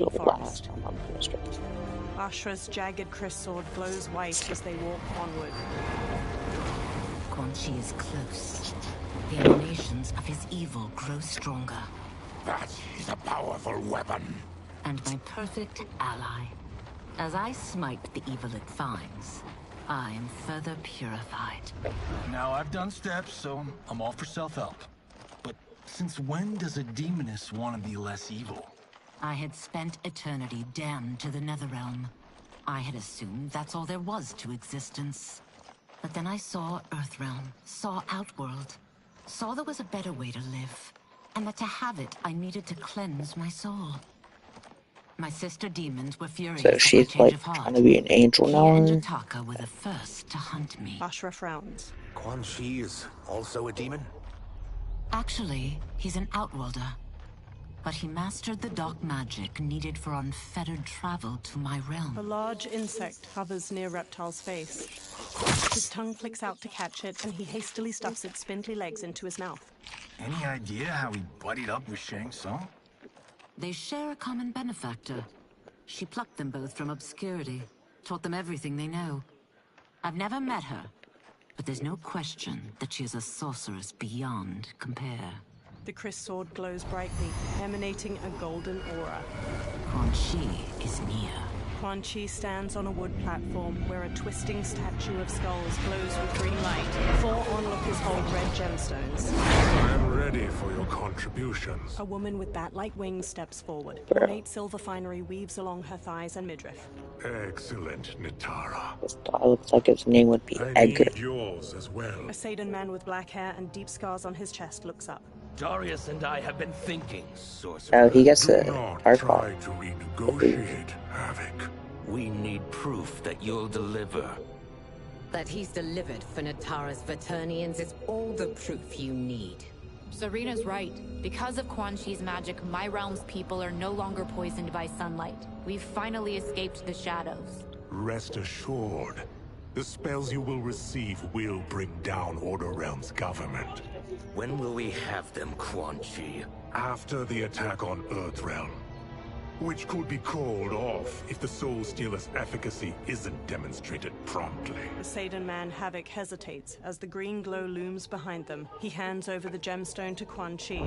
forest. Last. Ashra's jagged Chris sword glows white as they walk onward. Quan Chi is close. The emanations of his evil grow stronger. That is a powerful weapon. And my perfect ally. As I smite the evil it finds, I am further purified. Now I've done steps, so I'm all for self-help. But since when does a demoness want to be less evil? I had spent eternity damned to the Netherrealm. I had assumed that's all there was to existence. But then I saw Earthrealm, saw Outworld, saw there was a better way to live, and that to have it, I needed to cleanse my soul. My sister demons were furious So at my she's change like of heart. trying to be an angel He now. and Jataka were the first to hunt me. Ashra frowns. Quan Chi is also a demon? Actually, he's an Outworlder. But he mastered the dark magic needed for unfettered travel to my realm. A large insect hovers near Reptile's face. His tongue flicks out to catch it, and he hastily stuffs its spindly legs into his mouth. Any idea how he buddied up with Shang Tsung? They share a common benefactor. She plucked them both from obscurity, taught them everything they know. I've never met her, but there's no question that she is a sorceress beyond compare. The Chris sword glows brightly, emanating a golden aura. Quan Chi is near. Quan Chi stands on a wood platform where a twisting statue of skulls glows with green light. 4 onlookers hold red gemstones. I am ready for your contributions. A woman with bat-like wings steps forward. Bro. Ornate silver finery weaves along her thighs and midriff. Excellent, Nitara. This guy looks like his name would be I Edgar. need yours as well. A Saidan man with black hair and deep scars on his chest looks up. Darius and I have been thinking, sorcerer. Oh, he gets Do a not hard try to renegotiate, Havoc. We need proof that you'll deliver. That he's delivered for Natara's Vaternians is all the proof you need. Serena's right. Because of Quan Chi's magic, my realm's people are no longer poisoned by sunlight. We've finally escaped the shadows. Rest assured, the spells you will receive will bring down Order Realm's government. When will we have them, Quan Chi? After the attack on Earthrealm, which could be called off if the Soul Stealer's efficacy isn't demonstrated promptly. The Saidan man Havoc hesitates as the green glow looms behind them. He hands over the gemstone to Quan Chi.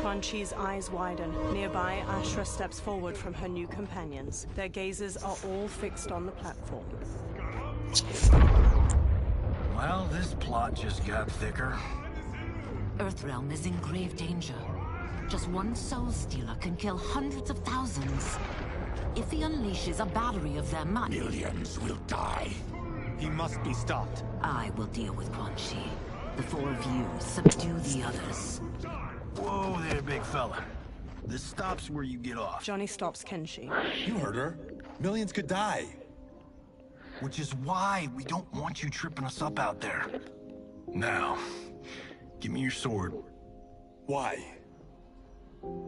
Quan Chi's eyes widen. Nearby, Ashra steps forward from her new companions. Their gazes are all fixed on the platform. Well, this plot just got thicker. Earthrealm is in grave danger. Just one soul stealer can kill hundreds of thousands. If he unleashes a battery of them, Millions will die. He must be stopped. I will deal with Quan Chi. The 4 of you subdue the others. Whoa there, big fella. This stops where you get off. Johnny stops Kenshi. You heard her. Millions could die. Which is why we don't want you tripping us up out there. Now, give me your sword. Why?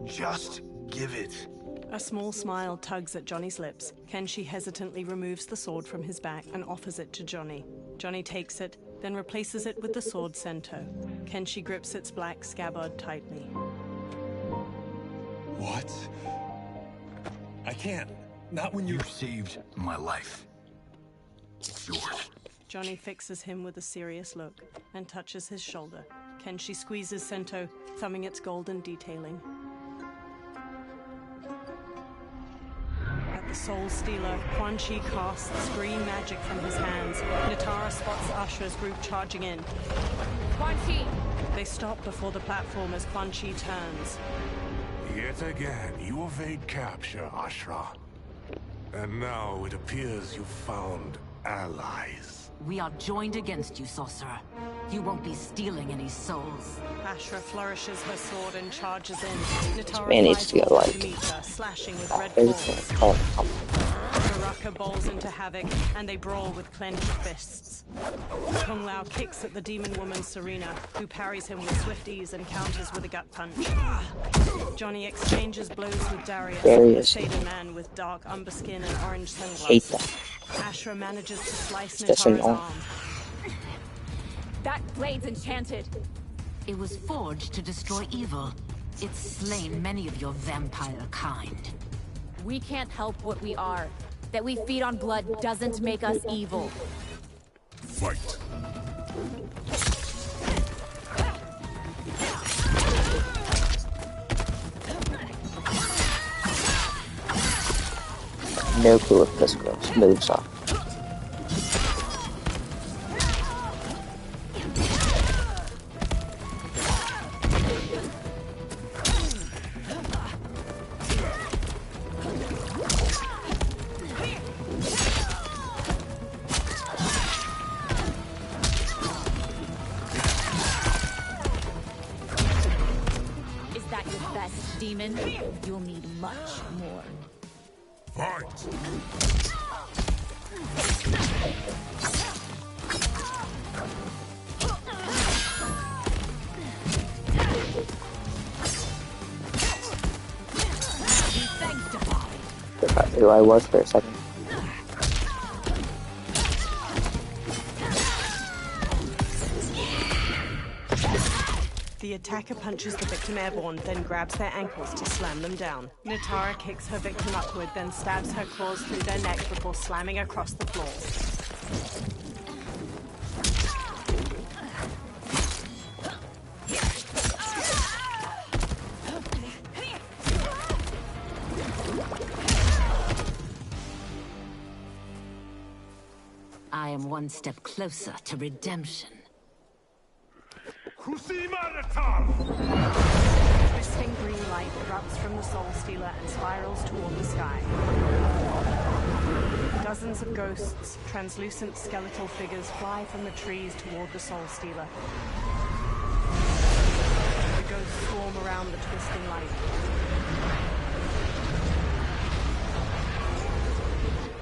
Just give it. A small smile tugs at Johnny's lips. Kenshi hesitantly removes the sword from his back and offers it to Johnny. Johnny takes it, then replaces it with the sword Sento. Kenshi grips its black scabbard tightly. What? I can't. Not when you're... You saved my life. Yours. Johnny fixes him with a serious look and touches his shoulder. Kenshi squeezes Sento, thumbing its golden detailing. At the Soul Stealer, Quan Chi casts green magic from his hands. Nitara spots Ashra's group charging in. Quan Chi! They stop before the platform as Quan Chi turns. Yet again, you evade capture, Ashra. And now it appears you've found allies. We are joined against you, sorcerer. You won't be stealing any souls. Ashra flourishes her sword and charges in. Nitara Man needs to flies get, forward like, to meet her, slashing with red everything. claws. Oh, Baraka bowls into Havoc, and they brawl with clenched fists. Kung Lao kicks at the demon woman Serena, who parries him with swift ease and counters with a gut punch. Johnny exchanges blows with Darius, a Saidan man with dark umber skin and orange hate sunglasses. that. Ashra manages to slice Just Nitara's annoying. arm. That blade's enchanted. It was forged to destroy evil. It's slain many of your vampire kind. We can't help what we are. That we feed on blood doesn't make us evil. Fight. No clue if this girl's moves are. Is that your best, demon? You'll need much more. Fight. Forgot who I was for a second. The attacker punches the victim airborne, then grabs their ankles to slam them down. Natara kicks her victim upward, then stabs her claws through their neck before slamming across the floor. I am one step closer to redemption. Twisting green light erupts from the Soul Stealer and spirals toward the sky. Dozens of ghosts, translucent skeletal figures, fly from the trees toward the Soul Stealer. The ghosts swarm around the twisting light.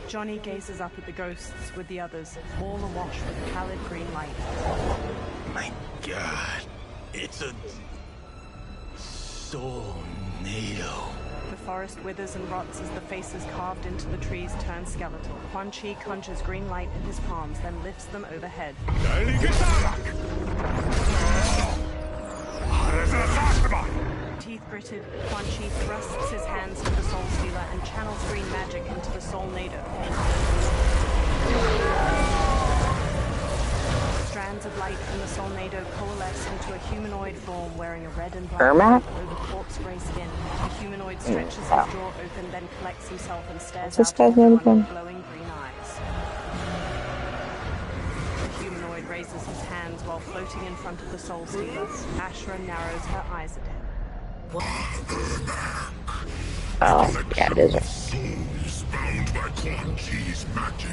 Johnny gazes up at the ghosts with the others, all awash with pallid green light. My God, it's a tornado. The forest withers and rots as the faces carved into the trees turn skeletal. Quan Chi conjures green light in his palms, then lifts them overhead. Teeth gritted, Quan Chi thrusts his hands to the Soul Stealer and channels green magic into the Soul Nado. Strands of light from the Soul Nado coalesce into a humanoid form wearing a red and black Ermac? over corpse gray skin. The humanoid stretches his jaw open, then collects himself and stares What's this out guy's at name everyone again? with glowing green eyes. The humanoid raises his hands while floating in front of the Soul Stealer. Ashra narrows her eyes at him. Oh, yeah, it is her. Souls bound by Quan Chi's magic.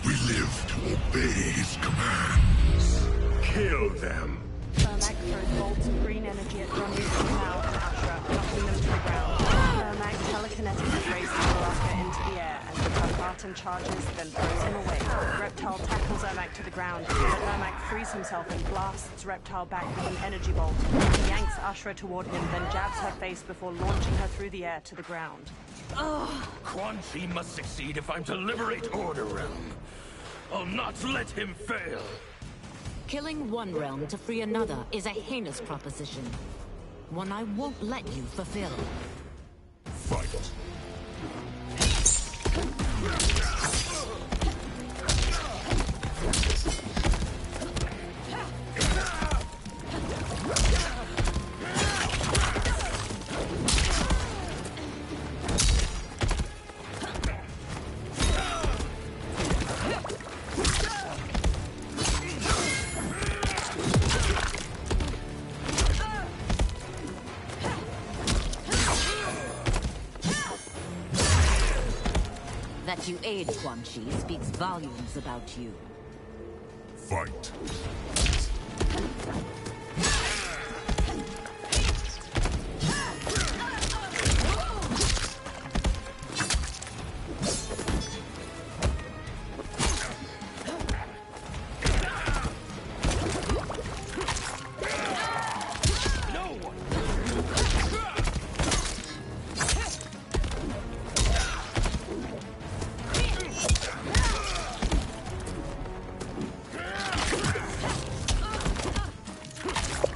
We live to obey his commands. Kill them. Ermac throws bolts of green energy at Johnny, Now, and Ashra, knocking them to the ground. Ermac telekinetically raises Baraka into the air, and Barton charges, then throws him away. Reptile tackles Ermac to the ground, but Ermac frees himself and blasts Reptile back with an energy bolt. He yanks Ashra toward him, then jabs her face before launching her through the air to the ground. Quan Chi must succeed if I'm to liberate Order Realm. I'll not let him fail. Killing one realm to free another is a heinous proposition. One I won't let you fulfill. Fight. That you aid Quan Chi speaks volumes about you. Fight.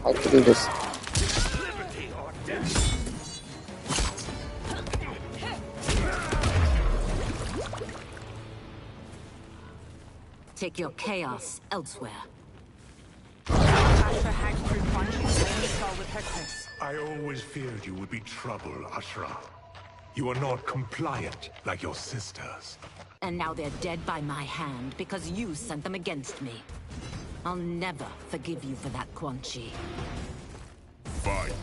I could do this. Liberty or death. Take your chaos elsewhere. Ashra hacked through Quanchi's flame skull with her Chris. I always feared you would be trouble, Ashra. You are not compliant like your sisters. And now they're dead by my hand because you sent them against me. I'll never forgive you for that, Quan Chi. Fight.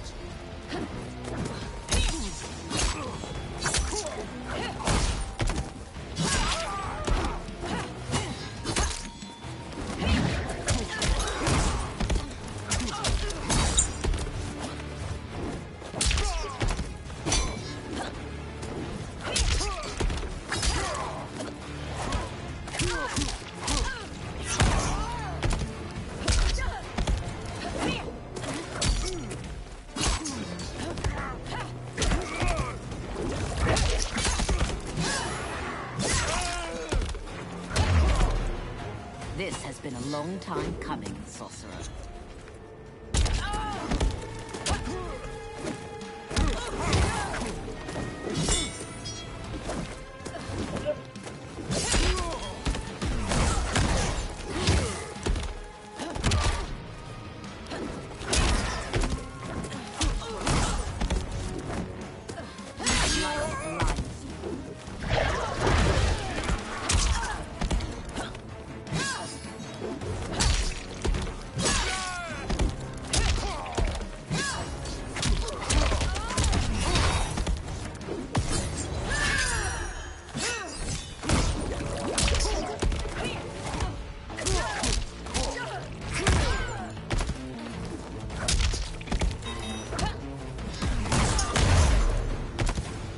This has been a long time coming, sorcerer.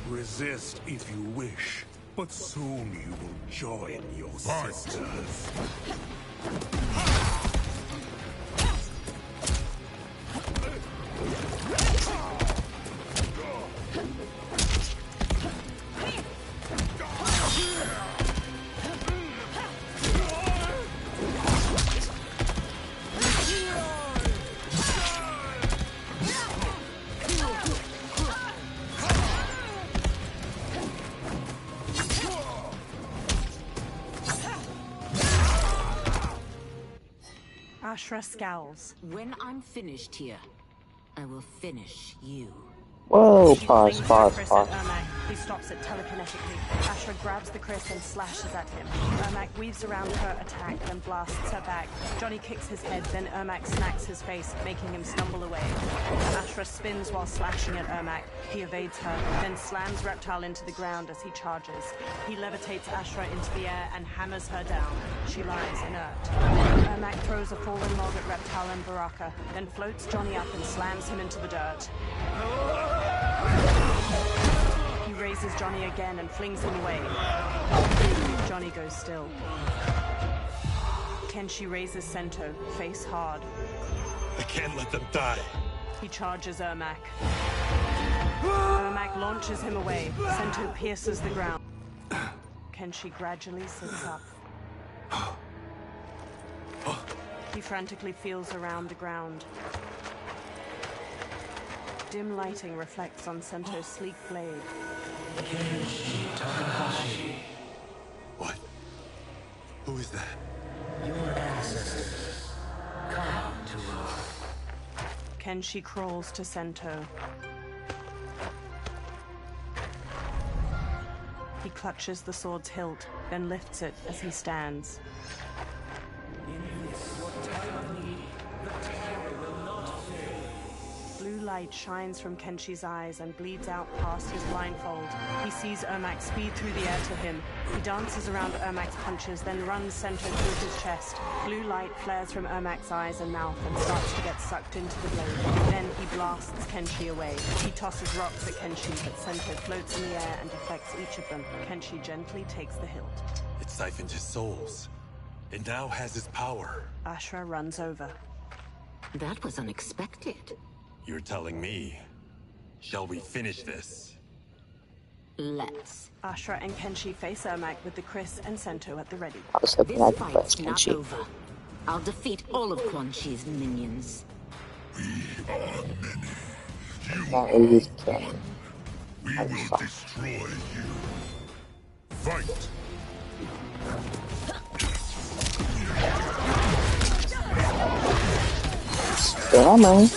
Resist if you wish, but soon you will join your sisters. Ashra scowls. When I'm finished here, I will finish you. Whoa, She pause, flings pause, her Chris pause. at Ermac. He stops it telekinetically. Ashra grabs the Chris and slashes at him. Ermac weaves around her attack and blasts her back. Johnny kicks his head, then Ermac smacks his face, making him stumble away. Ashra spins while slashing at Ermac. He evades her, then slams Reptile into the ground as he charges. He levitates Ashra into the air and hammers her down. She lies inert. Ermac throws a fallen log at Reptile and Baraka, then floats Johnny up and slams him into the dirt. He raises Johnny again and flings him away. Johnny goes still. Kenshi raises Sento, face hard. I can't let them die. He charges Ermac. Ermac launches him away. Sento pierces the ground. Kenshi gradually sits up. He frantically feels around the ground. Dim lighting reflects on Sento's sleek blade. What? Who is that? Your ancestors. Come to us. Kenshi crawls to Sento. He clutches the sword's hilt, then lifts it as he stands. In this your time of need, the terror will not fail. Blue light shines from Kenshi's eyes and bleeds out past his blindfold. He sees Ermac speed through the air to him. He dances around Ermac's punches, then runs Sento through his chest. Blue light flares from Ermac's eyes and mouth and starts to get sucked into the blade. Then he blasts Kenshi away. He tosses rocks at Kenshi, but Sento floats in the air and deflects each of them. Kenshi gently takes the hilt. It siphoned his souls. It now has his power. Ashra runs over. That was unexpected. You're telling me. Shall we finish this? Let's. Ashra and Kenshi face Ermac with the Chris and Sento at the ready. I was hoping This I could play fight's not Kenshi. over. I'll defeat all of Quan Chi's minions. We are many. That is canon. We I'm will sorry. destroy you. Fight! Drama.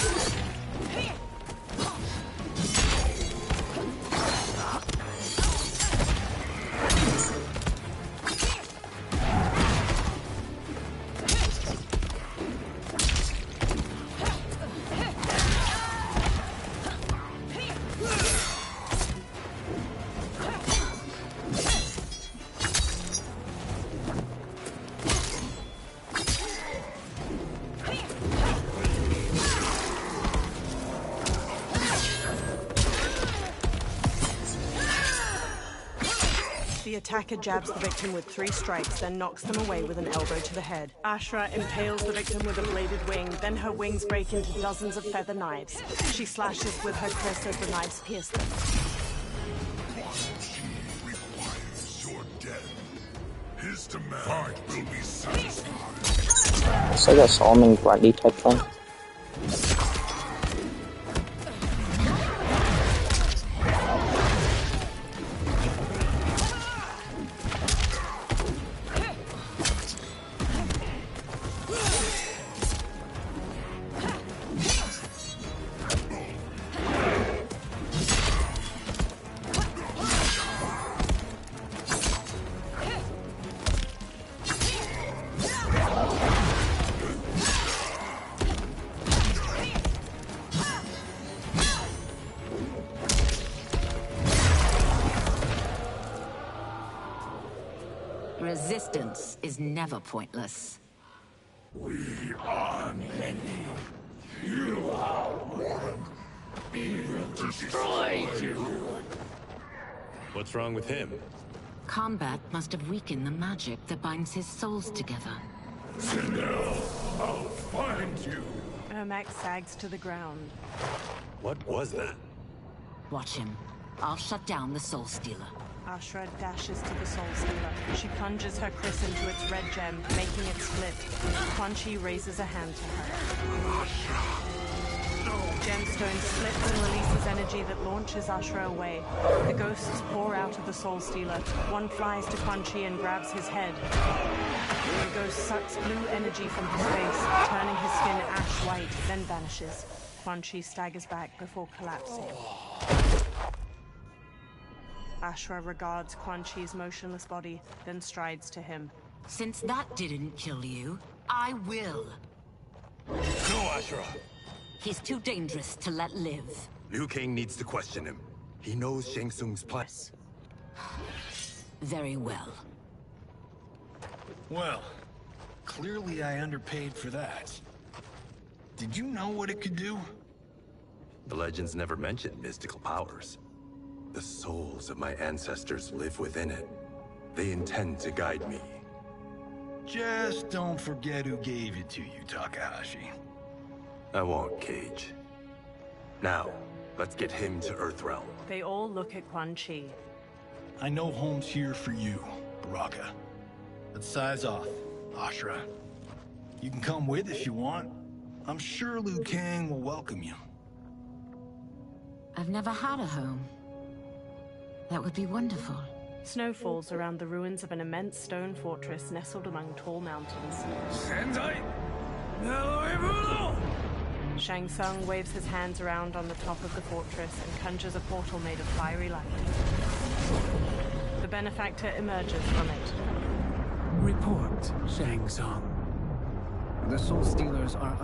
The attacker jabs the victim with 3 strikes, then knocks them away with an elbow to the head. Ashra impales the victim with a bladed wing, then her wings break into dozens of feather knives. She slashes with her kris as the knives pierce them. She requires your death. His demand will be satisfied. It's like a Solomon Grundy type thing. Resistance is never pointless. We are many. You are one. We will destroy you. What's wrong with him? Kombat must have weakened the magic that binds his souls together. Now, I'll find you. Ermac sags to the ground. What was that? Watch him. I'll shut down the Soul Stealer. Ashra dashes to the Soul Stealer. She plunges her kris into its red gem, making it split. Quan Chi raises a hand to her. The gemstone splits and releases energy that launches Ashra away. The ghosts pour out of the Soul Stealer. One flies to Quan Chi and grabs his head. The ghost sucks blue energy from his face, turning his skin ash white, then vanishes. Quan Chi staggers back before collapsing. Ashra regards Quan Chi's motionless body, then strides to him. Since that didn't kill you, I will. No, Ashra! He's too dangerous to let live. Liu Kang needs to question him. He knows Shang Tsung's plans. Very well. Well, clearly I underpaid for that. Did you know what it could do? The legends never mentioned mystical powers. The souls of my ancestors live within it. They intend to guide me. Just don't forget who gave it to you, Takahashi. I won't, Cage. Now, let's get him to Earthrealm. They all look at Quan Chi. I know home's here for you, Baraka. Let's size off, Ashra. You can come with if you want. I'm sure Liu Kang will welcome you. I've never had a home. That would be wonderful. Snow falls around the ruins of an immense stone fortress nestled among tall mountains. Shang Tsung waves his hands around on the top of the fortress and conjures a portal made of fiery light. The benefactor emerges from it. Report, Shang Tsung. The Soul Stealers are